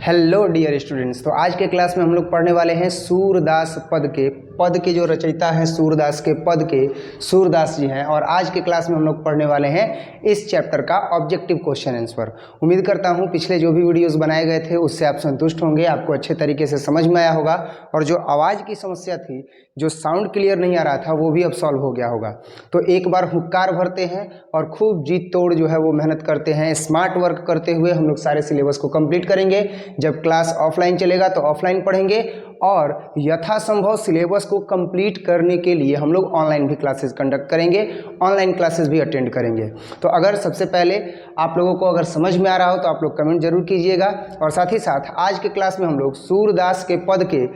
Hello dear students. तो आज के क्लास में हम लोग पढ़ने वाले हैं सूरदास पद के जो रचयिता हैं सूरदास के पद के सूरदास जी हैं। और आज के क्लास में हम लोग पढ़ने वाले हैं इस चैप्टर का ऑब्जेक्टिव क्वेश्चन आंसर। उम्मीद करता हूं पिछले जो भी वीडियोस बनाए गए थे उससे आप संतुष्ट होंगे, आपको अच्छे तरीके से समझ में आया होगा और जो आवाज़ की समस्या थी, जो साउंड क्लियर नहीं आ रहा था, वो भी अब सॉल्व हो गया होगा। तो एक बार हुक्कार भरते हैं और खूब जीत तोड़ जो है वो मेहनत करते हैं, स्मार्ट वर्क करते हुए हम लोग सारे सिलेबस को कंप्लीट करेंगे। जब क्लास ऑफलाइन चलेगा तो ऑफलाइन पढ़ेंगे और यथासंभव सिलेबस को कंप्लीट करने के लिए हम लोग ऑनलाइन भी क्लासेस कंडक्ट करेंगे, ऑनलाइन क्लासेस भी अटेंड करेंगे। तो अगर सबसे पहले आप लोगों को अगर समझ में आ रहा हो तो आप लोग कमेंट जरूर कीजिएगा। और साथ ही साथ आज के क्लास में हम लोग सूरदास के पद के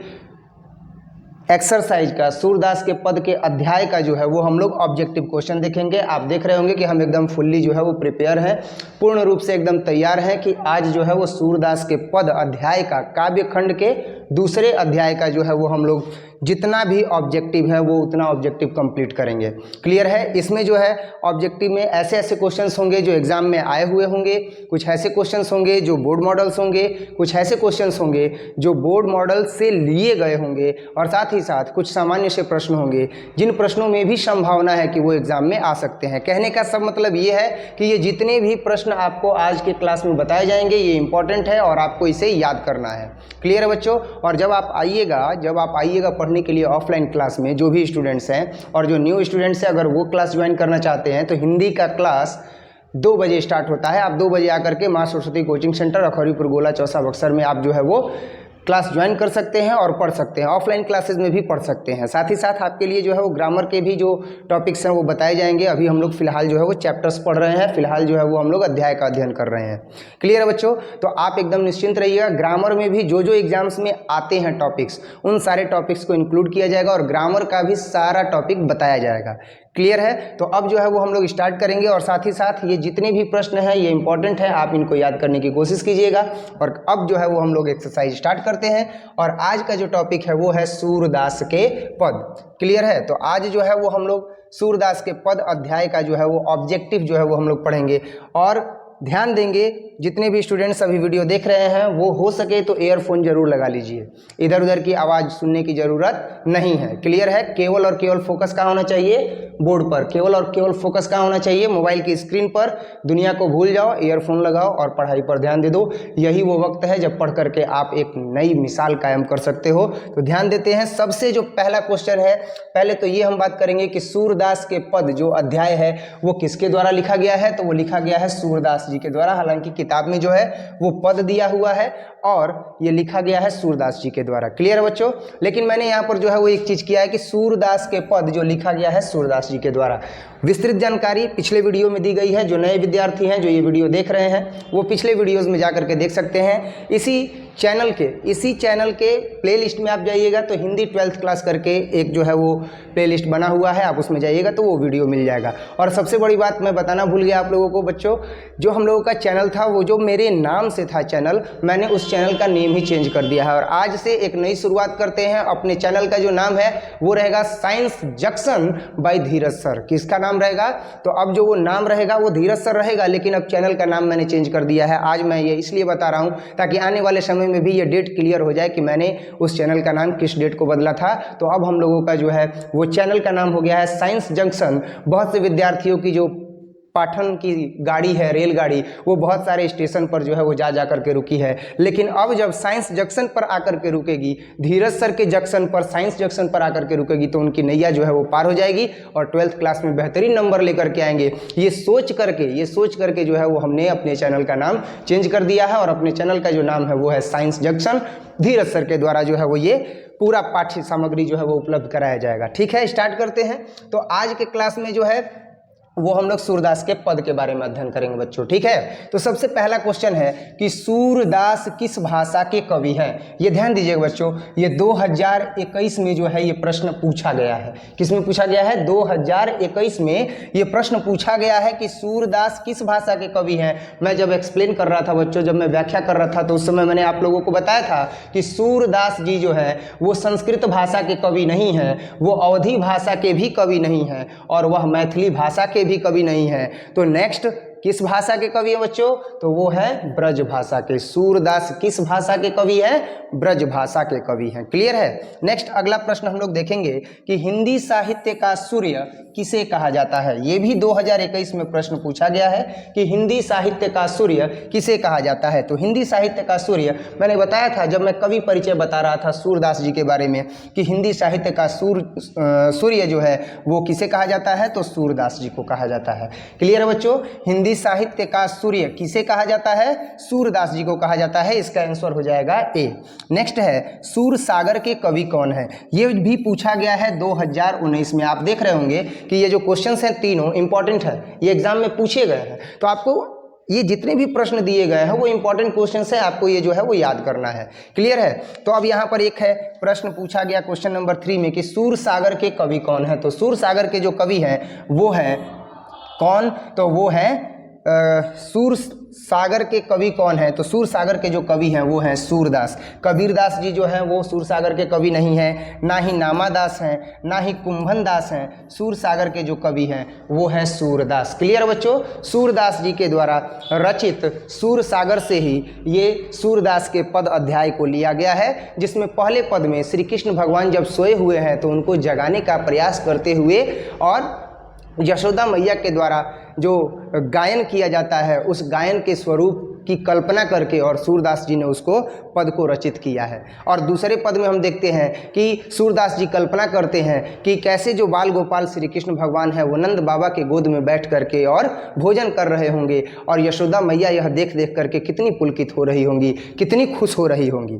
एक्सरसाइज का, सूरदास के पद के अध्याय का जो है वो हम लोग ऑब्जेक्टिव क्वेश्चन देखेंगे। आप देख रहे होंगे कि हम एकदम फुल्ली जो है वो प्रिपेयर हैं, पूर्ण रूप से एकदम तैयार हैं कि आज जो है वो सूरदास के पद अध्याय का, काव्य खंड के दूसरे अध्याय का जो है वो हम लोग जितना भी ऑब्जेक्टिव है वो उतना ऑब्जेक्टिव कंप्लीट करेंगे। क्लियर है? इसमें जो है ऑब्जेक्टिव में ऐसे ऐसे क्वेश्चंस होंगे जो एग्जाम में आए हुए होंगे, कुछ ऐसे क्वेश्चंस होंगे जो बोर्ड मॉडल्स होंगे, कुछ ऐसे क्वेश्चंस होंगे जो बोर्ड मॉडल से लिए गए होंगे और साथ ही साथ कुछ सामान्य से प्रश्न होंगे जिन प्रश्नों में भी संभावना है कि वो एग्जाम में आ सकते हैं। कहने का सब मतलब ये है कि ये जितने भी प्रश्न आपको आज के क्लास में बताए जाएंगे ये इंपॉर्टेंट है और आपको इसे याद करना है। क्लियर है बच्चों? और जब आप आइएगा पढ़ने के लिए ऑफलाइन क्लास में, जो भी स्टूडेंट्स हैं और जो न्यू स्टूडेंट्स हैं, अगर वो क्लास ज्वाइन करना चाहते हैं तो हिंदी का क्लास 2 बजे स्टार्ट होता है। आप 2 बजे आकर के माँ सरस्वती कोचिंग सेंटर अखौरीपुर गोला चौसा बक्सर में आप जो है वो क्लास ज्वाइन कर सकते हैं और पढ़ सकते हैं। ऑफलाइन क्लासेस में भी पढ़ सकते हैं। साथ ही साथ आपके लिए जो है वो ग्रामर के भी जो टॉपिक्स हैं वो बताए जाएंगे। अभी हम लोग फिलहाल जो है वो चैप्टर्स पढ़ रहे हैं, फिलहाल जो है वो हम लोग अध्याय का अध्ययन कर रहे हैं। क्लियर है बच्चों? तो आप एकदम निश्चिंत रहिएगा। ग्रामर में भी जो जो एग्जाम्स में आते हैं टॉपिक्स, उन सारे टॉपिक्स को इंक्लूड किया जाएगा और ग्रामर का भी सारा टॉपिक बताया जाएगा। क्लियर है? तो अब जो है वो हम लोग स्टार्ट करेंगे और साथ ही साथ ये जितने भी प्रश्न हैं ये इंपॉर्टेंट है, आप इनको याद करने की कोशिश कीजिएगा। और अब जो है वो हम लोग एक्सरसाइज स्टार्ट करते हैं और आज का जो टॉपिक है वो है सूरदास के पद। क्लियर है? तो आज जो है वो हम लोग सूरदास के पद अध्याय का जो है वो ऑब्जेक्टिव जो है वो हम लोग पढ़ेंगे। और ध्यान देंगे, जितने भी स्टूडेंट्स अभी वीडियो देख रहे हैं वो हो सके तो ईयरफोन जरूर लगा लीजिए, इधर उधर की आवाज़ सुनने की ज़रूरत नहीं है। क्लियर है? केवल और केवल फोकस कहाँ होना चाहिए? बोर्ड पर। केवल और केवल फोकस कहाँ होना चाहिए? मोबाइल की स्क्रीन पर। दुनिया को भूल जाओ, ईयरफोन लगाओ और पढ़ाई पर ध्यान दे दो। यही वो वक्त है जब पढ़ करके आप एक नई मिसाल कायम कर सकते हो। तो ध्यान देते हैं। सबसे जो पहला क्वेश्चन है, पहले तो ये हम बात करेंगे कि सूरदास के पद जो अध्याय है वो किसके द्वारा लिखा गया है। तो वो लिखा गया है सूरदास जी के द्वारा। हालांकि किताब में जो है वो पद दिया हुआ है और ये लिखा गया है सूरदास जी के द्वारा। क्लियर है बच्चों? लेकिन मैंने यहाँ पर जो है वो एक चीज़ किया है कि सूरदास के पद जो लिखा गया है सूरदास जी के द्वारा। विस्तृत जानकारी पिछले वीडियो में दी गई है। जो नए विद्यार्थी हैं जो ये वीडियो देख रहे हैं वो पिछले वीडियोज़ में जा करके देख सकते हैं। इसी चैनल के प्लेलिस्ट में आप जाइएगा तो हिंदी 12th क्लास करके एक जो है वो प्लेलिस्ट बना हुआ है, आप उसमें जाइएगा तो वो वीडियो मिल जाएगा। और सबसे बड़ी बात मैं बताना भूल गया आप लोगों को बच्चों, जो हम लोगों का चैनल था वो जो मेरे नाम से था चैनल, मैंने उस चैनल का नेम ही चेंज कर दिया है और आज से एक नई शुरुआत करते हैं। अपने चैनल का जो नाम है वो रहेगा साइंस जंक्शन बाय धीरज सर। किसका नाम रहेगा? तो अब जो वो नाम रहेगा वो धीरज सर रहेगा, लेकिन अब चैनल का नाम मैंने चेंज कर दिया है। आज मैं ये इसलिए बता रहा हूँ ताकि आने वाले समय में भी ये डेट क्लियर हो जाए कि मैंने उस चैनल का नाम किस डेट को बदला था। तो अब हम लोगों का जो है वो चैनल का नाम हो गया है साइंस जंक्शन। बहुत से विद्यार्थियों की जो पाठन की गाड़ी है, रेलगाड़ी, वो बहुत सारे स्टेशन पर जो है वो जा करके रुकी है, लेकिन अब जब साइंस जंक्शन पर आकर के रुकेगी, धीरज सर के जंक्शन पर, साइंस जंक्शन पर आकर के रुकेगी तो उनकी नैया जो है वो पार हो जाएगी और 12th क्लास में बेहतरीन नंबर लेकर के आएंगे। ये सोच करके जो है वो हमने अपने चैनल का नाम चेंज कर दिया है और अपने चैनल का जो नाम है वो है साइंस जंक्शन। धीरज सर के द्वारा जो है वो ये पूरा पाठ्य सामग्री जो है वो उपलब्ध कराया जाएगा। ठीक है, स्टार्ट करते हैं। तो आज के क्लास में जो है वो हम लोग सूरदास के पद के बारे में अध्ययन करेंगे बच्चों। ठीक है? तो सबसे पहला क्वेश्चन है कि सूरदास किस भाषा के कवि हैं। ये ध्यान दीजिएगा बच्चों, ये 2021 में जो है ये प्रश्न पूछा गया है। किसमें पूछा गया है? 2021 में ये प्रश्न पूछा गया है कि सूरदास किस भाषा के कवि हैं। मैं जब एक्सप्लेन कर रहा था बच्चों, जब मैं व्याख्या कर रहा था तो उस समय मैंने आप लोगों को बताया था कि सूरदास जी जो है वो संस्कृत भाषा के कवि नहीं हैं, वो अवधी भाषा के भी कवि नहीं हैं और वह मैथिली भाषा के भी कवि नहीं है। तो नेक्स्ट किस भाषा के कवि हैं बच्चों? तो वो है ब्रज भाषा के। सूरदास किस भाषा के कवि हैं? ब्रज भाषा के कवि हैं। क्लियर है? नेक्स्ट अगला प्रश्न हम लोग देखेंगे कि हिंदी साहित्य का सूर्य किसे कहा जाता है। ये भी 2021 में प्रश्न पूछा गया है कि हिंदी साहित्य का सूर्य किसे कहा जाता है। तो हिंदी साहित्य का सूर्य मैंने बताया था जब मैं कवि परिचय बता रहा था सूरदास जी के बारे में कि हिंदी साहित्य का सूर्य जो है वो किसे कहा जाता है? तो सूरदास जी को कहा जाता है। क्लियर है बच्चों? हिंदी साहित्य का सूर्य किसे कहा जाता है? सूरदास जी को कहा जाता है। इसका आंसर हो जाएगा ए। नेक्स्ट है सूरसागर के कवि कौन है। ये भी पूछा गया है 2019 में। आप देख रहे होंगे कि ये जो क्वेश्चंस हैं तीनों इंपॉर्टेंट है, ये एग्जाम में पूछे गए हैं। तो आपको ये जितने भी प्रश्न दिए गए हैं वो इंपॉर्टेंट क्वेश्चंस हैं, आपको ये जो है वो याद करना है। क्लियर है? तो अब यहाँ पर एक है प्रश्न पूछा गया क्वेश्चन नंबर 3 में कि सूरसागर के कवि कौन है। तो सूरसागर के जो कवि हैं वो है कौन? तो वो है सूरसागर के कवि कौन है? तो सूरसागर के जो कवि हैं वो हैं सूरदास। कबीरदास जी जो हैं वो सूरसागर के कवि नहीं हैं, ना ही नामादास हैं, ना ही कुंभन दास हैं। सूरसागर के जो कवि हैं वो हैं सूरदास। क्लियर बच्चों? सूरदास जी के द्वारा रचित सूरसागर से ही ये सूरदास के पद अध्याय को लिया गया है, जिसमें पहले पद में श्री कृष्ण भगवान जब सोए हुए हैं तो उनको जगाने का प्रयास करते हुए और यशोदा मैया के द्वारा जो गायन किया जाता है उस गायन के स्वरूप की कल्पना करके और सूरदास जी ने उसको पद को रचित किया है। और दूसरे पद में हम देखते हैं कि सूरदास जी कल्पना करते हैं कि कैसे जो बाल गोपाल श्री कृष्ण भगवान है वो नंद बाबा के गोद में बैठ करके और भोजन कर रहे होंगे और यशोदा मैया यह देख देख करके कितनी पुलकित हो रही होंगी, कितनी खुश हो रही होंगी।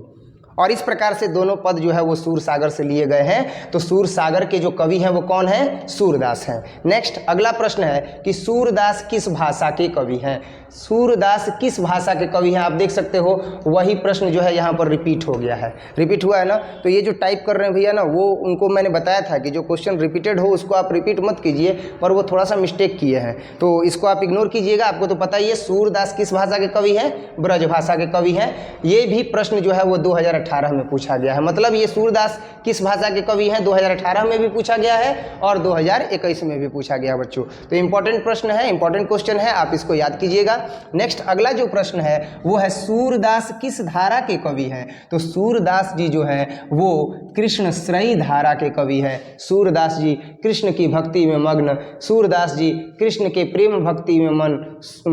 और इस प्रकार से दोनों पद जो है वो सूरसागर से लिए गए हैं। तो सूरसागर के जो कवि हैं वो कौन है? सूरदास हैं। नेक्स्ट अगला प्रश्न है कि सूरदास किस भाषा के कवि हैं। सूरदास किस भाषा के कवि हैं? आप देख सकते हो वही प्रश्न जो है यहाँ पर रिपीट हो गया है, रिपीट हुआ है ना। तो ये जो टाइप कर रहे हैं भैया ना, वो उनको मैंने बताया था कि जो क्वेश्चन रिपीटेड हो उसको आप रिपीट मत कीजिए, पर वो थोड़ा सा मिस्टेक किए हैं तो इसको आप इग्नोर कीजिएगा। आपको तो पता ही है सूरदास किस भाषा के कवि हैं? ब्रज भाषा के कवि हैं। ये भी प्रश्न जो है वो 2018 में पूछा गया है। मतलब ये सूरदास किस भाषा के कवि हैं 2018 में भी पूछा गया है और 2021 में भी पूछा गया बच्चों। तो इंपॉर्टेंट प्रश्न है, इंपॉर्टेंट क्वेश्चन है, आप इसको याद कीजिएगा। नेक्स्ट अगला जो प्रश्न है वो है सूरदास किस धारा के कवि हैं। तो सूरदास जी जो हैं वो कृष्ण श्रेयी धारा के कवि हैं। सूरदास जी कृष्ण की भक्ति में मग्न, सूरदास जी कृष्ण के प्रेम भक्ति में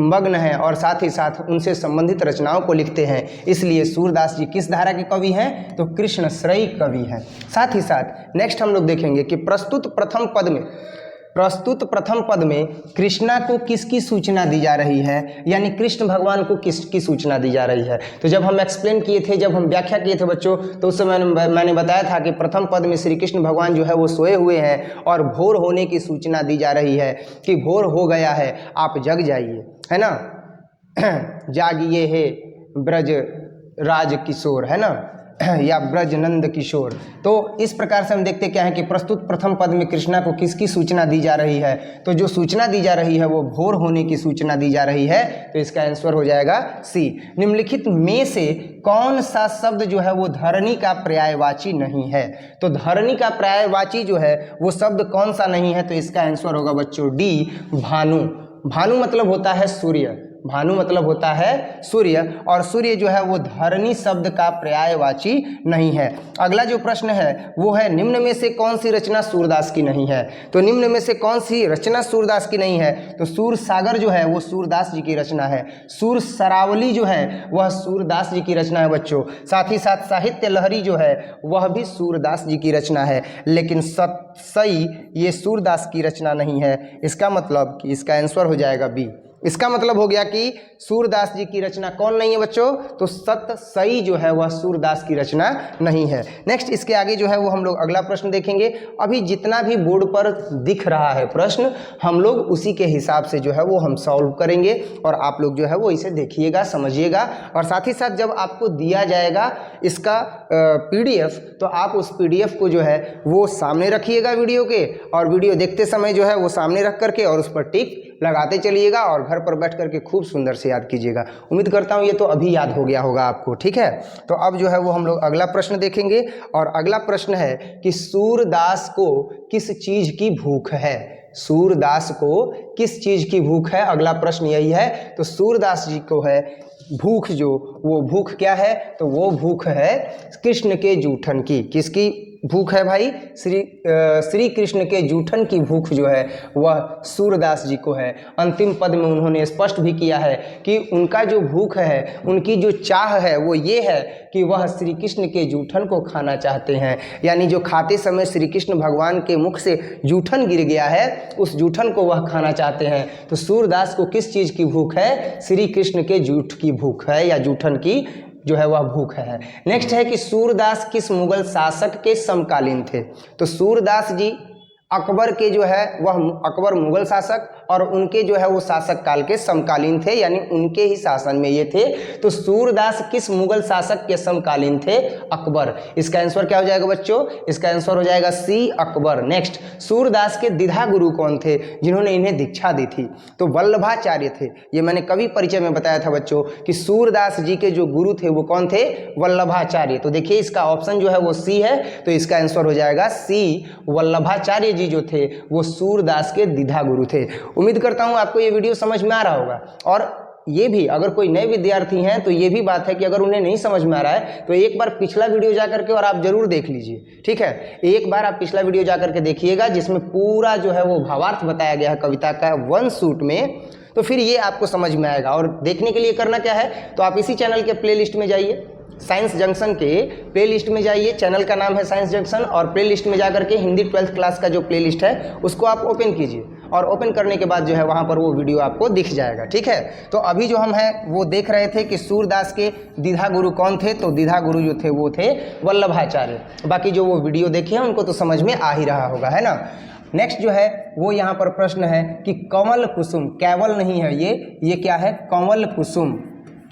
मग्न हैं और साथ ही साथ उनसे संबंधित रचनाओं को लिखते हैं, इसलिए सूरदास जी किस धारा के कवि हैं? तो कृष्ण श्रेयी कवि हैं। साथ ही साथ नेक्स्ट हम लोग देखेंगे कि प्रस्तुत प्रथम पद में कृष्णा को किसकी सूचना दी जा रही है, यानी कृष्ण भगवान को किसकी सूचना दी जा रही है। तो जब हम एक्सप्लेन किए थे, जब हम व्याख्या किए थे बच्चों, तो उस समय मैंने बताया था कि प्रथम पद में श्री कृष्ण भगवान जो है वो सोए हुए हैं और भोर होने की सूचना दी जा रही है कि भोर हो गया है, आप जग जाइए, है ना। जागिए हे ब्रज राज किशोर, है ना, या ब्रजनंद किशोर। तो इस प्रकार से हम देखते क्या है कि प्रस्तुत प्रथम पद में कृष्णा को किसकी सूचना दी जा रही है। तो जो सूचना दी जा रही है वो भोर होने की सूचना दी जा रही है। तो इसका आंसर हो जाएगा सी। निम्नलिखित में से कौन सा शब्द जो है वो धरणी का पर्यायवाची नहीं है। तो धरणी का पर्यायवाची जो है वो शब्द कौन सा नहीं है। तो इसका आंसर होगा बच्चों डी, भानु। भानु मतलब होता है सूर्य, भानु मतलब होता है सूर्य, और सूर्य जो है वो धरणी शब्द का पर्यायवाची नहीं है। अगला जो प्रश्न है वो है निम्न में से कौन सी रचना सूरदास की नहीं है। तो निम्न में से कौन सी रचना सूरदास की नहीं है। तो सूरसागर जो है वो सूरदास जी की रचना है। सूरसरावली जो है वह सूरदास जी की रचना है बच्चों। साथ ही साथ साहित्य लहरी जो है वह भी सूरदास जी की रचना है, लेकिन सतसई ये सूरदास की रचना नहीं है। इसका मतलब कि इसका आंसर हो जाएगा बी। इसका मतलब हो गया कि सूरदास जी की रचना कौन नहीं है बच्चों। तो सतसई जो है वह सूरदास की रचना नहीं है। नेक्स्ट इसके आगे जो है वो हम लोग अगला प्रश्न देखेंगे। अभी जितना भी बोर्ड पर दिख रहा है प्रश्न, हम लोग उसी के हिसाब से जो है वो हम सॉल्व करेंगे और आप लोग जो है वो इसे देखिएगा, समझिएगा। और साथ ही साथ जब आपको दिया जाएगा इसका PDF, तो आप उस PDF को जो है वो सामने रखिएगा वीडियो के, और वीडियो देखते समय जो है वो सामने रख करके और उस पर टिक लगाते चलिएगा और घर पर बैठ करके खूब सुंदर से याद कीजिएगा। उम्मीद करता हूँ ये तो अभी याद हो गया होगा आपको, ठीक है। तो अब जो है वो हम लोग अगला प्रश्न देखेंगे, और अगला प्रश्न है कि सूरदास को किस चीज़ की भूख है। सूरदास को किस चीज की भूख है? अगला प्रश्न यही है। तो सूरदास जी को है भूख, जो वो भूख क्या है? तो वो भूख है कृष्ण के जूठन की। किसकी भूख है भाई? श्री कृष्ण के जूठन की भूख जो है वह सूरदास जी को है। अंतिम पद में उन्होंने स्पष्ट भी किया है कि उनका जो भूख है, उनकी जो चाह है वो ये है कि वह श्री कृष्ण के जूठन को खाना चाहते हैं। यानी जो खाते समय श्री कृष्ण भगवान के मुख से जूठन गिर गया है, उस जूठन को वह खाना चाहते हैं। तो सूरदास को किस चीज़ की भूख है? श्री कृष्ण के जूठ की भूख है, या जूठन की जो है वह भूख है। नेक्स्ट है कि सूरदास किस मुगल शासक के समकालीन थे? तो सूरदास जी अकबर के जो है वह अकबर मुगल शासक और उनके जो है वो शासक काल के समकालीन थे, यानी उनके ही शासन में ये थे। तो सूरदास किस मुगल शासक के समकालीन थे? अकबर। इसका आंसर क्या हो जाएगा बच्चों? इसका आंसर हो जाएगा सी, अकबर। नेक्स्ट, सूरदास के द्विधा गुरु कौन थे जिन्होंने इन्हें दीक्षा दी थी? तो वल्लभाचार्य थे। ये मैंने कवि परिचय में बताया था बच्चों कि सूरदास जी के जो गुरु थे वो कौन थे? वल्लभाचार्य। तो देखिए इसका ऑप्शन जो है वो सी है, तो इसका आंसर हो जाएगा सी। वल्लभाचार्य जी जो थे वो सूरदास के द्विधा गुरु थे। उम्मीद करता हूं आपको ये वीडियो समझ में आ रहा होगा। और ये भी अगर कोई नए विद्यार्थी हैं तो ये भी बात है कि अगर उन्हें नहीं समझ में आ रहा है तो एक बार पिछला वीडियो जा करके और आप जरूर देख लीजिए, ठीक है। एक बार आप पिछला वीडियो जा करके देखिएगा जिसमें पूरा जो है वो भावार्थ बताया गया है कविता का वन शूट में, तो फिर ये आपको समझ में आएगा। और देखने के लिए करना क्या है, तो आप इसी चैनल के प्लेलिस्ट में जाइए, साइंस जंक्शन के प्लेलिस्ट में जाइए। चैनल का नाम है साइंस जंक्शन, और प्लेलिस्ट में जाकर के हिंदी 12th क्लास का जो प्लेलिस्ट है उसको आप ओपन कीजिए, और ओपन करने के बाद जो है वहाँ पर वो वीडियो आपको दिख जाएगा, ठीक है। तो अभी जो हम हैं वो देख रहे थे कि सूरदास के द्विधा गुरु कौन थे? तो द्विधा गुरु जो थे वो थे वल्लभाचार्य। बाकी जो वो वीडियो देखे हैं उनको तो समझ में आ ही रहा होगा, है ना। नेक्स्ट जो है वो यहाँ पर प्रश्न है कि कंवल कुसुम, कैवल नहीं है ये क्या है? कंवल कुसुम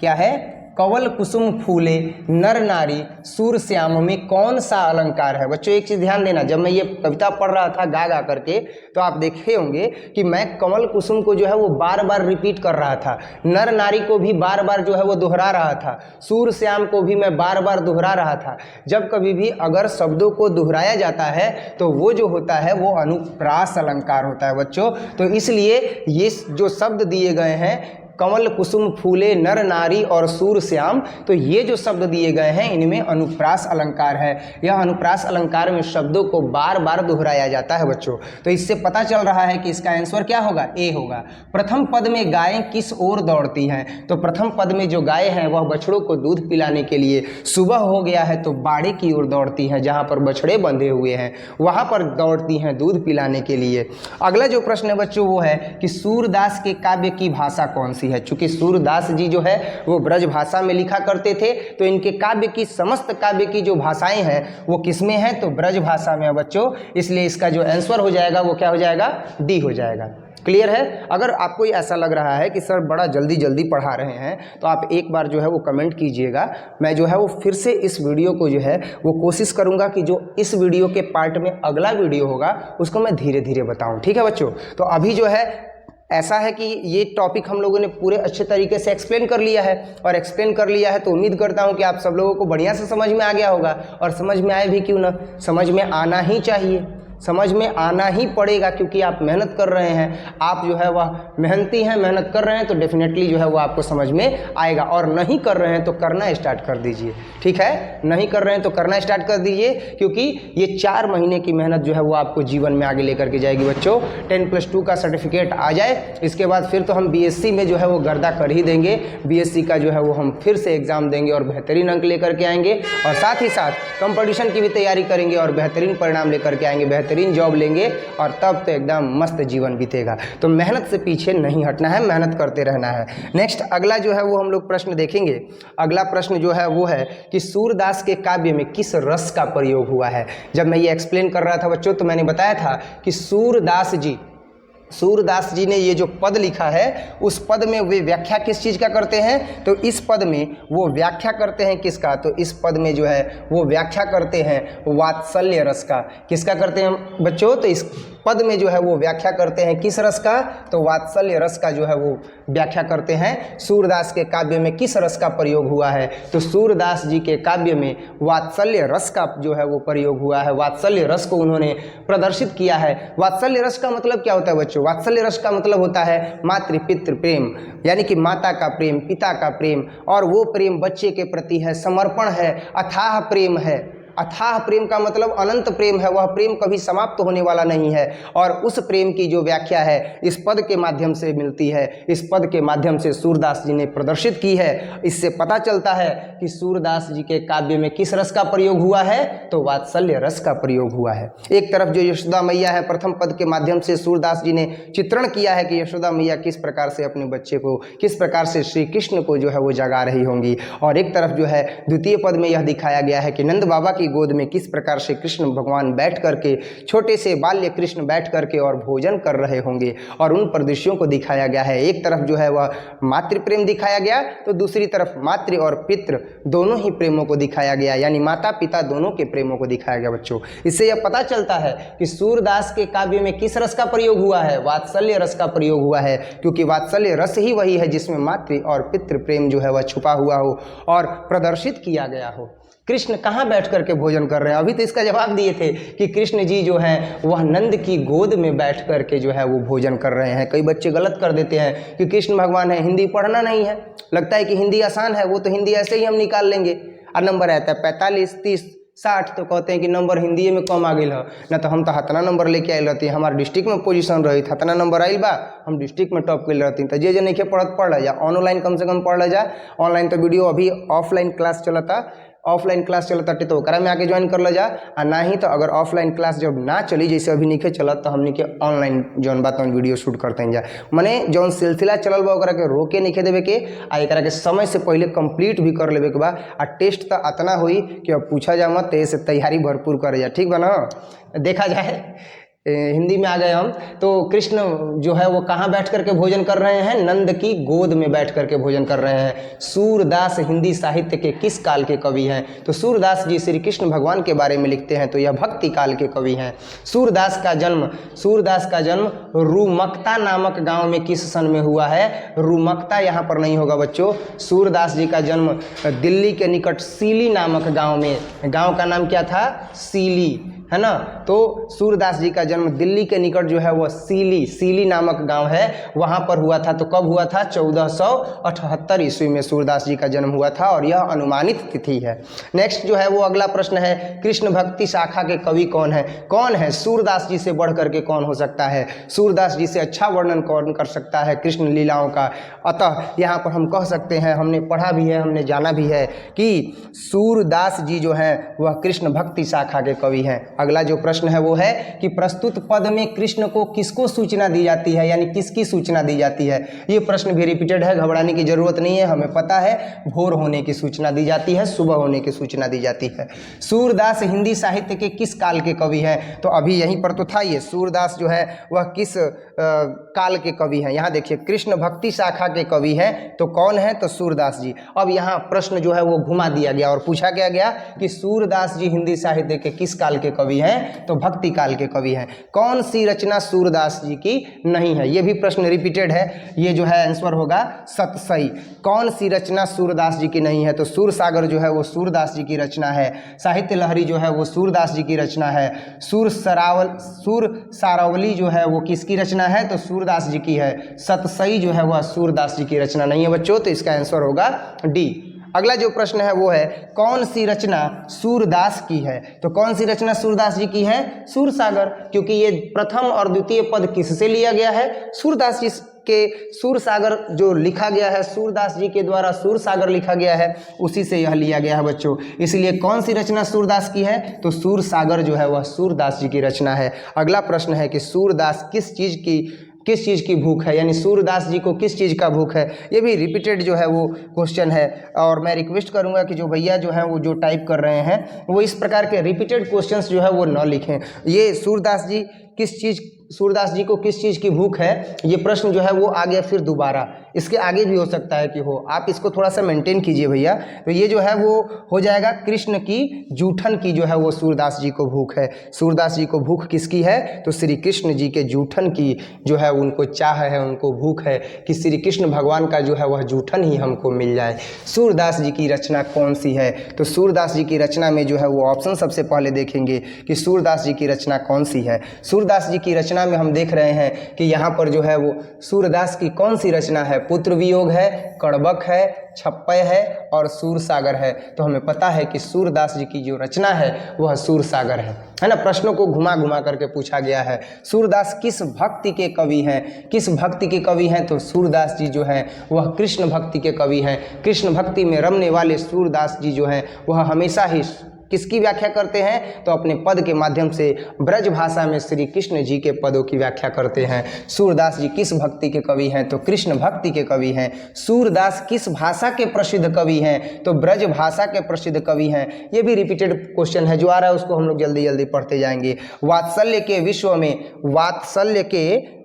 क्या है? कंवल कुसुम फूले नर नारी सूर श्याम में कौन सा अलंकार है? बच्चों एक चीज़ ध्यान देना, जब मैं ये कविता पढ़ रहा था गा करके तो आप देखे होंगे कि मैं कंवल कुसुम को जो है वो बार बार रिपीट कर रहा था, नर नारी को भी बार बार जो है वो दोहरा रहा था, सूर श्याम को भी मैं बार बार दोहरा रहा था। जब कभी भी अगर शब्दों को दोहराया जाता है तो वो जो होता है वो अनुप्रास अलंकार होता है बच्चों। तो इसलिए ये जो शब्द दिए गए हैं कंवल कुसुम फूले नर नारी और सूर श्याम, तो ये जो शब्द दिए गए हैं इनमें अनुप्रास अलंकार है। यह अनुप्रास अलंकार में शब्दों को बार बार दोहराया जाता है बच्चों। तो इससे पता चल रहा है कि इसका आंसर क्या होगा? ए होगा। प्रथम पद में गायें किस ओर दौड़ती हैं? तो प्रथम पद में जो गायें हैं वह बछड़ों को दूध पिलाने के लिए सुबह हो गया है तो बाड़े की ओर दौड़ती हैं, जहाँ पर बछड़े बंधे हुए हैं वहाँ पर दौड़ती हैं दूध पिलाने के लिए। अगला जो प्रश्न है बच्चों वो है कि सूरदास के काव्य की भाषा कौन सी है? चूंकि सूरदास जी जो है वो ब्रज भाषा में लिखा करते थे, तो इनके काव्य की समस्त काव्य की जो भाषाएं हैं वो किसमें हैं? तो ब्रज भाषा में है बच्चों। इसलिए इसका जो आंसर हो जाएगा वो क्या हो जाएगा? डी हो जाएगा। क्लियर है? अगर आपको ऐसा लग रहा है कि सर बड़ा जल्दी जल्दी पढ़ा रहे हैं तो आप एक बार जो है वो कमेंट कीजिएगा। मैं जो है वो फिर से इस वीडियो को जो है वो कोशिश करूंगा कि जो इस वीडियो के पार्ट में अगला वीडियो होगा उसको मैं धीरे धीरे बताऊं, ठीक है बच्चों। तो अभी जो है ऐसा है कि ये टॉपिक हम लोगों ने पूरे अच्छे तरीके से एक्सप्लेन कर लिया है, और एक्सप्लेन कर लिया है तो उम्मीद करता हूँ कि आप सब लोगों को बढ़िया से समझ में आ गया होगा। और समझ में आए भी क्यों ना, समझ में आना ही चाहिए, समझ में आना ही पड़ेगा, क्योंकि आप मेहनत कर रहे हैं, आप जो है वह मेहनती हैं, मेहनत कर रहे हैं, तो डेफिनेटली जो है वो आपको समझ में आएगा। और नहीं कर रहे हैं तो करना स्टार्ट कर दीजिए, ठीक है। नहीं कर रहे हैं तो करना स्टार्ट कर दीजिए, क्योंकि ये 4 महीने की मेहनत जो है वो आपको जीवन में आगे लेकर के जाएगी बच्चों। 10+2 का सर्टिफिकेट आ जाए इसके बाद फिर तो हम BSc में जो है वो गर्दा कर ही देंगे। BSc का जो है वो हम फिर से एग्ज़ाम देंगे और बेहतरीन अंक लेकर के आएंगे, और साथ ही साथ कंपटीशन की भी तैयारी करेंगे और बेहतरीन परिणाम लेकर के आएंगे, बेहतरीन जॉब लेंगे, और तब तो एकदम मस्त जीवन बीतेगा। तो मेहनत से पीछे नहीं हटना है, मेहनत करते रहना है। नेक्स्ट अगला जो है वो हम लोग प्रश्न देखेंगे। अगला प्रश्न जो है वो है कि सूरदास के काव्य में किस रस का प्रयोग हुआ है? जब मैं ये एक्सप्लेन कर रहा था बच्चों तो मैंने बताया था कि सूरदास जी ने ये जो पद लिखा है उस पद में वे व्याख्या किस चीज़ का करते हैं? तो इस पद में वो व्याख्या करते हैं किसका? तो इस पद में जो है वो व्याख्या करते हैं वात्सल्य रस का। किसका करते हैं बच्चों? तो इस पद में जो है वो व्याख्या करते हैं किस रस का, तो वात्सल्य रस का जो है वो व्याख्या करते हैं। सूरदास के काव्य में किस रस का प्रयोग हुआ है, तो सूरदास जी के काव्य में वात्सल्य रस का जो है वो प्रयोग हुआ है, वात्सल्य रस को उन्होंने प्रदर्शित किया है। वात्सल्य रस का मतलब क्या होता है बच्चों, वात्सल्य रस का मतलब होता है मातृ पितृ प्रेम, यानी कि माता का प्रेम, पिता का प्रेम, और वो प्रेम बच्चे के प्रति है, समर्पण है, अथाह प्रेम है। अथाह प्रेम का मतलब अनंत प्रेम है, वह प्रेम कभी समाप्त होने वाला नहीं है। और उस प्रेम की जो व्याख्या है इस पद के माध्यम से मिलती है, इस पद के माध्यम से सूरदास जी ने प्रदर्शित की है। इससे पता चलता है कि सूरदास जी के काव्य में किस रस का प्रयोग हुआ है, तो वात्सल्य रस का प्रयोग हुआ है। एक तरफ जो यशोदा मैया है, प्रथम पद के माध्यम से सूरदास जी ने चित्रण किया है कि यशोदा मैया किस प्रकार से अपने बच्चे को, किस प्रकार से श्री कृष्ण को जो है वो जगा रही होंगी, और एक तरफ जो है द्वितीय पद में यह दिखाया गया है कि नंद बाबा की गोद में किस प्रकार से कृष्ण भगवान बैठ करके, छोटे से बाल्य कृष्ण बैठ करके और भोजन कर रहे होंगे, और उन परिदृश्यों को दिखाया गया है। एक तरफ जो है वह मातृ प्रेम दिखाया गया, तो दूसरी तरफ मातृ और पितृ दोनों ही प्रेमों को दिखाया गया, यानी माता पिता दोनों के प्रेमों को दिखाया गया बच्चों। इससे यह पता चलता है कि सूरदास के काव्य में किस रस का प्रयोग हुआ है, वात्सल्य रस का प्रयोग हुआ है, क्योंकि वात्सल्य रस ही वही है जिसमें मातृ और पितृ प्रेम जो है वह छुपा हुआ हो और प्रदर्शित किया गया हो। कृष्ण कहाँ बैठ करके भोजन कर रहे हैं, अभी तो इसका जवाब दिए थे कि कृष्ण जी जो हैं वह नंद की गोद में बैठ करके जो है वो भोजन कर रहे हैं। कई बच्चे गलत कर देते हैं कि कृष्ण भगवान है, हिंदी पढ़ना नहीं है, लगता है कि हिंदी आसान है, वो तो हिंदी ऐसे ही हम निकाल लेंगे, और नंबर रहता है 45, 30, 60, तो कहते हैं कि नंबर हिंदी में कम आ गई है ना, तो हम तो हतना नंबर लेके आए रहती, हमारे डिस्ट्रिक्ट में पोजीशन रही, हतना नंबर आइल बा, हम डिस्ट्रिक्ट में टॉप कर रहती। तो जे नहीं पढ़ रह जा, ऑनलाइन कम से कम पढ़ रह जा। ऑनलाइन तो वीडियो अभी ऑफलाइन क्लास चलता, ऑफलाइन क्लास चलता तो ओकरा में आके ज्वाइन कर लो जा, और ना ही तो अगर ऑफलाइन क्लास जब ना चली, जैसे अभी नहीं चलत, तो हमने के ऑनलाइन जौन बात वीडियो शूट करते हैं जा, मने जौन सिलसिला चलल बा ओकरा के रोके नहीं देवे के, आ एकरा के समय से पहले कंप्लीट भी कर लेवे के बा। आ टेस्ट तो अतना हुई कि अब पूछा जा मत, से तैयारी भरपूर करे जा, ठीक बा ना। देखा जाए हिंदी में आ गए हम, तो कृष्ण जो है वो कहाँ बैठ करके भोजन कर रहे हैं, नंद की गोद में बैठ करके भोजन कर रहे हैं। सूरदास हिंदी साहित्य के किस काल के कवि हैं, तो सूरदास जी श्री कृष्ण भगवान के बारे में लिखते हैं, तो यह भक्ति काल के कवि हैं। सूरदास का जन्म रूमकता नामक गांव में किस सन में हुआ है, रूमकता यहाँ पर नहीं होगा बच्चों। सूरदास जी का जन्म दिल्ली के निकट सीली नामक गाँव में, गाँव का नाम क्या था, सीली, है ना। तो सूरदास जी का जन्म दिल्ली के निकट जो है वह सीली नामक गांव है, वहां पर हुआ था। तो कब हुआ था, 1478 ईस्वी में सूरदास जी का जन्म हुआ था, और यह अनुमानित तिथि है। नेक्स्ट जो है वो अगला प्रश्न है, कृष्ण भक्ति शाखा के कवि कौन है, सूरदास जी से बढ़ करके कौन हो सकता है, सूरदास जी से अच्छा वर्णन कौन कर सकता है कृष्ण लीलाओं का। अतः यहाँ पर हम कह सकते हैं, हमने पढ़ा भी है, हमने जाना भी है कि सूरदास जी जो हैं वह कृष्ण भक्ति शाखा के कवि हैं। अगला जो प्रश्न है वो है कि प्रस्तुत पद में कृष्ण को किसको सूचना दी जाती है, यानी किसकी सूचना दी जाती है। ये प्रश्न भी रिपीटेड है, घबराने की जरूरत नहीं है, हमें पता है भोर होने की सूचना दी जाती है, सुबह होने की सूचना दी जाती है। सूरदास हिंदी साहित्य के किस काल के कवि हैं, तो अभी यहीं पर तो था ये, सूरदास जो है वह किस काल के कवि हैं। यहाँ देखिए कृष्ण भक्ति शाखा के कवि हैं, तो कौन है, तो सूरदास जी। अब यहाँ प्रश्न जो है वो घुमा दिया गया और पूछा गया कि सूरदास जी हिंदी साहित्य के किस काल के कवि हैं, तो भक्ति काल के कवि हैं। कौन सी रचना सूरदास जी की नहीं है, ये भी प्रश्न रिपीटेड है, ये जो है आंसर होगा सतसई। कौन सी रचना सूरदास जी की नहीं है, तो सूरसागर जो है वो सूरदास जी की रचना है, साहित्य लहरी जो है वो सूरदास जी की रचना है, सूर सारावली जो है वो किसकी रचना है, तो सूरदास जी की है, सतसई जो है वह सूरदास जी की रचना नहीं है बच्चों, तो इसका आंसर होगा डी। अगला जो प्रश्न है वो है कौन सी रचना सूरदास की है, तो कौन सी रचना सूरदास जी की है, सूरसागर, क्योंकि ये प्रथम और द्वितीय पद किससे लिया गया है, सूरदास जी के। सूरसागर जो लिखा गया है, सूरदास जी के द्वारा सूरसागर लिखा गया है, उसी से यह लिया गया है बच्चों। इसलिए कौन सी रचना सूरदास की है, तो सूरसागर जो है वह सूरदास जी की रचना है। अगला प्रश्न है कि सूरदास किस चीज़ की भूख है, यानी सूरदास जी को किस चीज़ का भूख है। ये भी रिपीटेड जो है वो क्वेश्चन है, और मैं रिक्वेस्ट करूंगा कि जो भैया जो हैं वो जो टाइप कर रहे हैं वो इस प्रकार के रिपीटेड क्वेश्चंस जो है वो न लिखें। ये सूरदास जी किस चीज़ सूरदास जी को किस चीज़ की भूख है, ये प्रश्न जो है वो आ गया फिर दोबारा। इसके आगे भी हो सकता है कि हो, आप इसको थोड़ा सा मेंटेन कीजिए भैया। तो ये जो है वो हो जाएगा कृष्ण की जूठन की जो है वो सूरदास जी को भूख है। सूरदास जी को भूख किसकी है, तो श्री कृष्ण जी के जूठन की जो है उनको चाह है, उनको भूख है कि श्री कृष्ण भगवान का जो है वह जूठन ही हमको मिल जाए। सूरदास जी की रचना कौन सी है, तो सूरदास जी की रचना में जो है वो ऑप्शन सबसे पहले देखेंगे कि सूरदास जी की रचना कौन सी है। सूरदास जी की रचना में हम देख रहे हैं कि यहाँ पर जो है वो सूरदास की कौन सी रचना है, पुत्र वियोग है, कड़बक है, छप्पय है और सूरसागर है। तो हमें पता है कि सूरदास जी की जो रचना है वह सूरसागर है ना। प्रश्नों को घुमा घुमा करके पूछा गया है। सूरदास किस भक्ति के कवि हैं, किस भक्ति के कवि हैं, तो सूरदास जी जो हैं वह कृष्ण भक्ति के कवि हैं। कृष्ण भक्ति में रमने वाले सूरदास जी जो हैं वह हमेशा ही किसकी व्याख्या करते हैं, तो अपने पद के माध्यम से ब्रज भाषा में श्री कृष्ण जी के पदों की व्याख्या करते हैं। सूरदास जी किस भक्ति के कवि हैं, तो कृष्ण भक्ति के कवि हैं। सूरदास किस भाषा के प्रसिद्ध कवि हैं, तो ब्रज भाषा के प्रसिद्ध कवि हैं। ये भी रिपीटेड क्वेश्चन है, जो आ रहा है उसको हम लोग जल्दी जल्दी पढ़ते जाएंगे। वात्सल्य के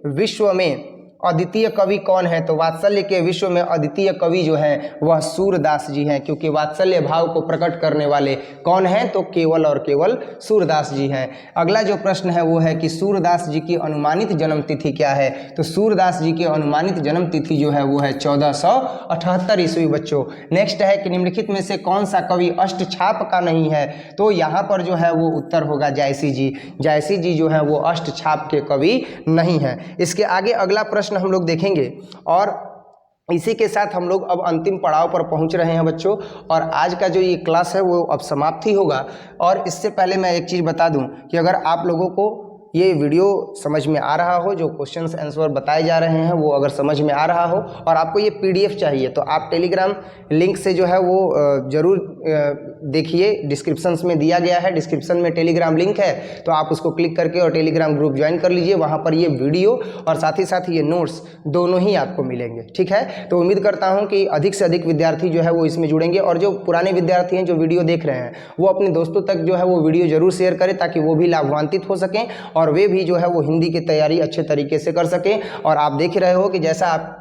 विश्व में अद्वितीय कवि कौन है, तो वात्सल्य के विश्व में अद्वितीय कवि जो हैं वह सूरदास जी हैं, क्योंकि वात्सल्य भाव को प्रकट करने वाले कौन हैं, तो केवल और केवल सूरदास जी हैं। अगला जो प्रश्न है वो है कि सूरदास जी की अनुमानित जन्म तिथि क्या है, तो सूरदास जी की अनुमानित जन्म तिथि जो है वो है 1478 ईस्वी बच्चों। नेक्स्ट है कि निम्नलिखित में से कौन सा कवि अष्टछाप का नहीं है, तो यहाँ पर जो है वो उत्तर होगा जायसी जी। जायसी जी जो है वो अष्टछाप के कवि नहीं है। इसके आगे अगला प्रश्न हम लोग देखेंगे और इसी के साथ हम लोग अब अंतिम पड़ाव पर पहुंच रहे हैं बच्चों। और आज का जो ये क्लास है वो अब समाप्त ही होगा। और इससे पहले मैं एक चीज़ बता दूं कि अगर आप लोगों को ये वीडियो समझ में आ रहा हो, जो क्वेश्चंस आंसर बताए जा रहे हैं वो अगर समझ में आ रहा हो और आपको ये PDF चाहिए, तो आप टेलीग्राम लिंक से जो है वो ज़रूर देखिए, डिस्क्रिप्शन में दिया गया है। डिस्क्रिप्शन में टेलीग्राम लिंक है, तो आप उसको क्लिक करके और टेलीग्राम ग्रुप ज्वाइन कर लीजिए। वहाँ पर ये वीडियो और साथ ही साथ ये नोट्स दोनों ही आपको मिलेंगे, ठीक है। तो उम्मीद करता हूँ कि अधिक से अधिक विद्यार्थी जो है वो इसमें जुड़ेंगे। और जो पुराने विद्यार्थी हैं जो वीडियो देख रहे हैं वो अपने दोस्तों तक जो है वो वीडियो ज़रूर शेयर करें, ताकि वो भी लाभान्वित हो सकें और वे भी जो है वो हिंदी की तैयारी अच्छे तरीके से कर सकें। और आप देख रहे हो कि जैसा आप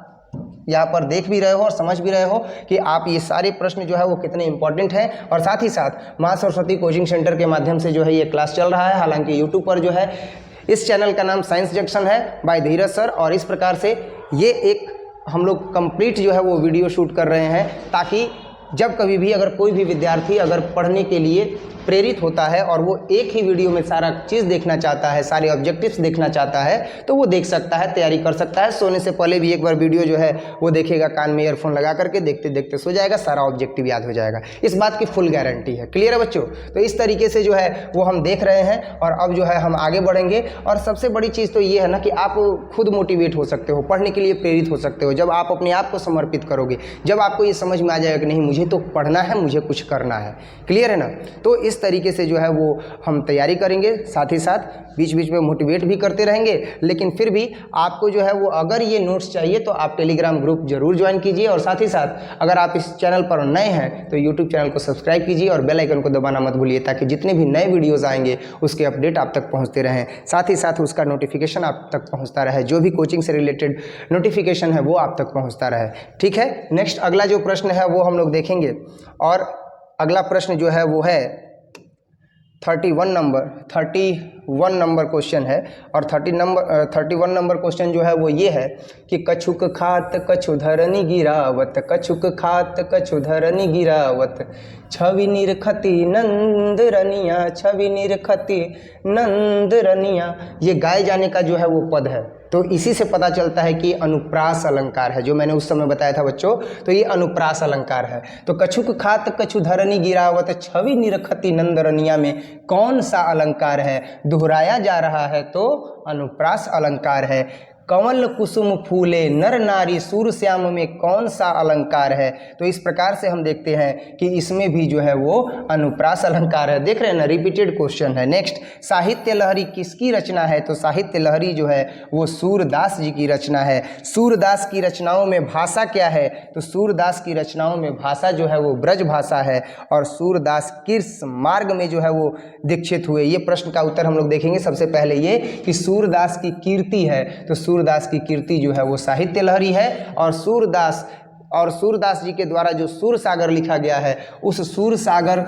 यहाँ पर देख भी रहे हो और समझ भी रहे हो कि आप ये सारे प्रश्न जो है वो कितने इंपॉर्टेंट हैं। और साथ ही साथ माँ सरस्वती कोचिंग सेंटर के माध्यम से जो है ये क्लास चल रहा है। हालांकि यूट्यूब पर जो है इस चैनल का नाम साइंस जंक्शन है बाय धीरज सर। और इस प्रकार से ये एक हम लोग कंप्लीट जो है वो वीडियो शूट कर रहे हैं, ताकि जब कभी भी अगर कोई भी विद्यार्थी अगर पढ़ने के लिए प्रेरित होता है और वो एक ही वीडियो में सारा चीज़ देखना चाहता है, सारे ऑब्जेक्टिव्स देखना चाहता है, तो वो देख सकता है, तैयारी कर सकता है। सोने से पहले भी एक बार वीडियो जो है वो देखेगा, कान में ईयरफोन लगा करके देखते देखते सो जाएगा, सारा ऑब्जेक्टिव याद हो जाएगा। इस बात की फुल गारंटी है। क्लियर है बच्चों। तो इस तरीके से जो है वो हम देख रहे हैं और अब जो है हम आगे बढ़ेंगे। और सबसे बड़ी चीज़ तो ये है ना कि आप खुद मोटिवेट हो सकते हो, पढ़ने के लिए प्रेरित हो सकते हो, जब आप अपने आप को समर्पित करोगे, जब आपको ये समझ में आ जाएगा कि नहीं मुझे तो पढ़ना है, मुझे कुछ करना है। क्लियर है ना। तो इस तरीके से जो है वो हम तैयारी करेंगे, साथ ही साथ बीच बीच में मोटिवेट भी करते रहेंगे। लेकिन फिर भी आपको जो है वो अगर ये नोट्स चाहिए तो आप टेलीग्राम ग्रुप जरूर ज्वाइन कीजिए। और साथ ही साथ अगर आप इस चैनल पर नए हैं तो यूट्यूब चैनल को सब्सक्राइब कीजिए और बेल आइकन को दबाना मत भूलिए, ताकि जितने भी नए वीडियोज़ आएंगे उसके अपडेट आप तक पहुँचते रहें, साथ ही साथ उसका नोटिफिकेशन आप तक पहुँचता रहे, जो भी कोचिंग से रिलेटेड नोटिफिकेशन है वो आप तक पहुँचता रहे। ठीक है। नेक्स्ट अगला जो प्रश्न है वो हम लोग देखेंगे। और अगला प्रश्न जो है वो है 31 नंबर क्वेश्चन है। और 31 नंबर क्वेश्चन जो है वो ये है कि कछुक खात कछु धरनी गिरावत, कछुक खात कछु धरनी गिरावत, छवि निरखती नंद रनिया, छवि निरखती नंद रनिया। ये गाए जाने का जो है वो पद है। तो इसी से पता चलता है कि अनुप्रास अलंकार है, जो मैंने उस समय बताया था बच्चों। तो ये अनुप्रास अलंकार है। तो कछुक खात कछु धरनी गिरावत, छवि निरखती नंद रनिया में कौन सा अलंकार है, दोहराया जा रहा है तो अनुप्रास अलंकार है। कमल कुसुम फूले नर नारी सूर श्याम में कौन सा अलंकार है। तो इस प्रकार से हम देखते हैं कि इसमें भी जो है वो अनुप्रास अलंकार है। देख रहे हैं ना, रिपीटेड क्वेश्चन है। नेक्स्ट, साहित्य लहरी किसकी रचना है। तो साहित्य लहरी जो है वो सूरदास जी की रचना है। सूरदास की रचनाओं में भाषा क्या है। तो सूरदास की रचनाओं में भाषा जो है वो ब्रज भाषा है। और सूरदास किस मार्ग में जो है वो दीक्षित हुए। ये प्रश्न का उत्तर हम लोग देखेंगे। सबसे पहले ये कि सूरदास की कीर्ति है, तो सूरदास की कीर्ति जो है वो साहित्य लहरी है। और सूरदास जी के द्वारा जो सूर सागर लिखा गया है, उस सूर सागर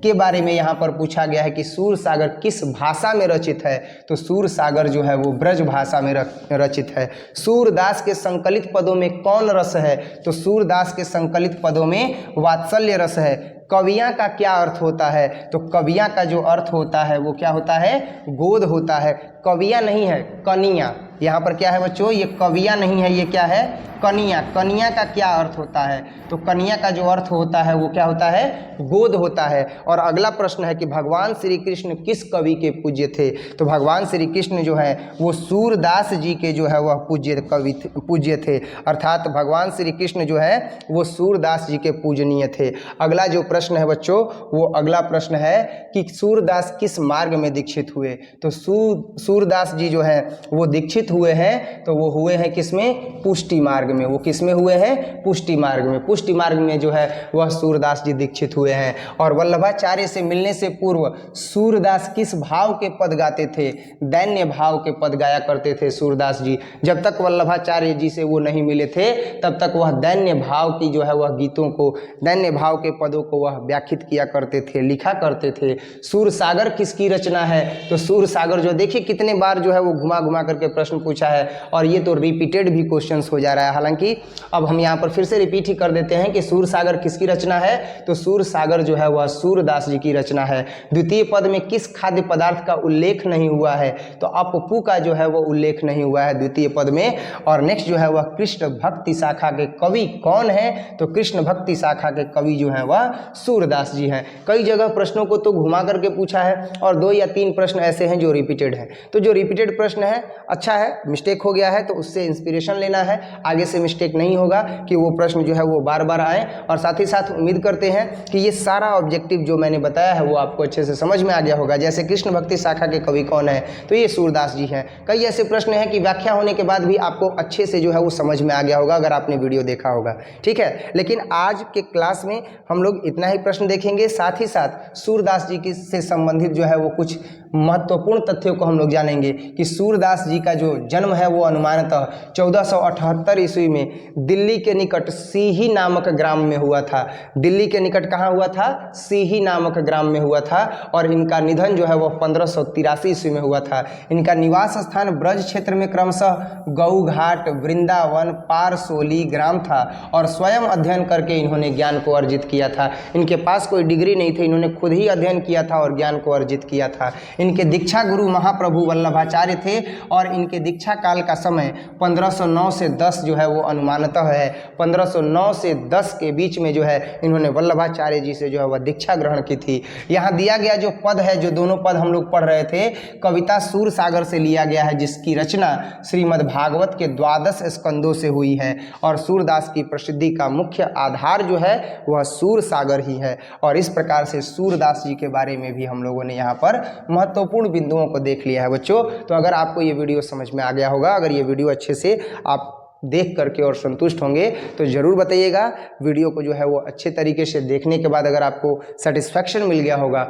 के बारे में यहाँ पर पूछा गया है कि सूर सागर किस भाषा में रचित है। तो सूर सागर जो है वो ब्रज भाषा में रचित है। सूरदास के संकलित पदों में कौन रस है। तो सूरदास के संकलित पदों में वात्सल्य रस है। कवियाँ का क्या अर्थ होता है। तो कवियाँ का जो अर्थ होता है वो क्या होता है, गोद होता है। कवियाँ नहीं है, कनियाँ। यहाँ पर क्या है बच्चों, ये कवियाँ नहीं है, ये क्या है, कनियाँ। कनियाँ का क्या अर्थ होता है। तो कनियाँ का जो अर्थ होता है वो क्या होता है, गोद होता है। और अगला प्रश्न है कि भगवान श्री कृष्ण किस कवि के पूज्य थे। तो भगवान श्री कृष्ण जो है वो सूरदास जी के जो है वह पूज्य थे। अर्थात भगवान श्री कृष्ण जो है वो सूरदास जी के पूजनीय थे। अगला जो प्रश्न है बच्चों, वो अगला प्रश्न है कि सूरदास किस मार्ग में दीक्षित हुए। तो सूरदास जी जो है वो दीक्षित हुए हैं, तो वो हुए हैं किसमें, पुष्टि मार्ग में। वो किसमें हुए हैं, पुष्टि मार्ग में। पुष्टि मार्ग में जो है वह सूरदास जी दीक्षित हुए हैं। और वल्लभाचार्य से मिलने से पूर्व सूरदास किस भाव के पद गाते थे। दैन्य भाव के पद गाया करते थे सूरदास जी। जब तक वल्लभाचार्य जी से वो नहीं मिले थे तब तक वह दैन्य भाव की जो है वह गीतों को, दैन्य भाव के पदों को वह व्याख्यात किया करते थे, लिखा करते थे। सूर सागर किसकी रचना है। तो सूर सागर जो देखिए कितने बार जो है वो घुमा घुमा करके प्रश्न पूछा है, और ये तो रिपीटेड भी क्वेश्चंस हो जा रहा है। हालांकि अब हम यहाँ पर फिर से रिपीट ही कर देते हैं कि सूर सागर किसकी रचना है। तो सूर सागर जो है वह सूरदास जी की रचना है। द्वितीय पद में किस खाद्य पदार्थ का उल्लेख नहीं हुआ है। तो अपपू का जो है वो उल्लेख नहीं हुआ है द्वितीय पद में। और नेक्स्ट जो है वह कृष्ण भक्ति शाखा के कवि कौन है। तो कृष्ण भक्ति शाखा के कवि जो है वह सूरदास जी हैं। कई जगह प्रश्नों को तो घुमा करके पूछा है, और 2 या 3 प्रश्न ऐसे हैं जो रिपीटेड हैं। तो जो रिपीटेड प्रश्न है अच्छा है, मिस्टेक हो गया है तो उससे इंस्पिरेशन लेना है, आगे से मिस्टेक नहीं होगा कि वो प्रश्न जो है वो बार बार आए। और साथ ही साथ उम्मीद करते हैं कि ये सारा ऑब्जेक्टिव जो मैंने बताया है वो आपको अच्छे से समझ में आ गया होगा। जैसे कृष्ण भक्ति शाखा के कवि कौन है, तो ये सूरदास जी हैं। कई ऐसे प्रश्न हैं कि व्याख्या होने के बाद भी आपको अच्छे से जो है वो समझ में आ गया होगा अगर आपने वीडियो देखा होगा, ठीक है। लेकिन आज के क्लास में हम लोग इतना ही प्रश्न देखेंगे, साथ ही साथ सूरदास जी की से संबंधित जो है वो कुछ महत्वपूर्ण तथ्यों को हम लोग जानेंगे कि सूरदास जी का जो जन्म है वो अनुमानतः 1478 ईस्वी में दिल्ली के निकट सीही नामक ग्राम में हुआ था। दिल्ली के निकट कहाँ हुआ था, सीही नामक ग्राम में हुआ था। और इनका निधन जो है वो 1583 ईस्वी में हुआ था। इनका निवास स्थान ब्रज क्षेत्र में क्रमशः गऊ घाट, वृंदावन, पारसोली ग्राम था। और स्वयं अध्ययन करके इन्होंने ज्ञान को अर्जित किया था। इनके पास कोई डिग्री नहीं थी, इन्होंने खुद ही अध्ययन किया था और ज्ञान को अर्जित किया था। इनके दीक्षा गुरु महाप्रभु वल्लभाचार्य थे। और इनके दीक्षा काल का समय 1509 से 10 जो है वो अनुमानतः है। 1509 से 10 के बीच में जो है इन्होंने वल्लभाचार्य जी से जो है वह दीक्षा ग्रहण की थी। यहाँ दिया गया जो पद है, जो दोनों पद हम लोग पढ़ रहे थे, कविता सूर सागर से लिया गया है, जिसकी रचना श्रीमद् भागवत के 12 स्कंदों से हुई है। और सूरदास की प्रसिद्धि का मुख्य आधार जो है वह सूर सागर ही है। और इस प्रकार से सूरदास जी के बारे में भी हम लोगों ने यहाँ पर महत्वपूर्ण बिंदुओं को देख लिया है बच्चों। तो अगर आपको ये वीडियो समझ में आ गया होगा, अगर ये वीडियो अच्छे से आप देख करके और संतुष्ट होंगे तो ज़रूर बताइएगा। वीडियो को जो है वो अच्छे तरीके से देखने के बाद अगर आपको सेटिस्फैक्शन मिल गया होगा,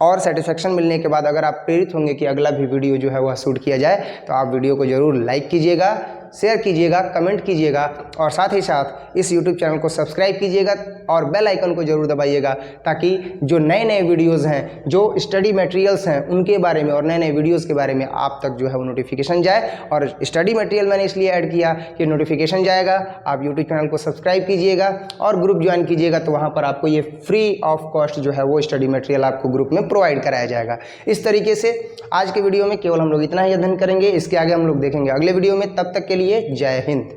और सेटिस्फैक्शन मिलने के बाद अगर आप प्रेरित होंगे कि अगला भी वीडियो जो है वह शूट किया जाए, तो आप वीडियो को ज़रूर लाइक कीजिएगा, शेयर कीजिएगा, कमेंट कीजिएगा, और साथ ही साथ इस YouTube चैनल को सब्सक्राइब कीजिएगा और बेल आइकन को जरूर दबाइएगा, ताकि जो नए नए वीडियोज़ हैं, जो स्टडी मटेरियल्स हैं, उनके बारे में और नए नए वीडियोज़ के बारे में आप तक जो है वो नोटिफिकेशन जाए। और स्टडी मटेरियल मैंने इसलिए ऐड किया कि नोटिफिकेशन जाएगा, आप YouTube चैनल को सब्सक्राइब कीजिएगा और ग्रुप ज्वाइन कीजिएगा, तो वहाँ पर आपको ये फ्री ऑफ कॉस्ट जो है वो स्टडी मटेरियल आपको ग्रुप में प्रोवाइड कराया जाएगा। इस तरीके से आज के वीडियो में केवल हम लोग इतना ही अध्ययन करेंगे, इसके आगे हम लोग देखेंगे अगले वीडियो में। तब तक के लिए जय हिंद।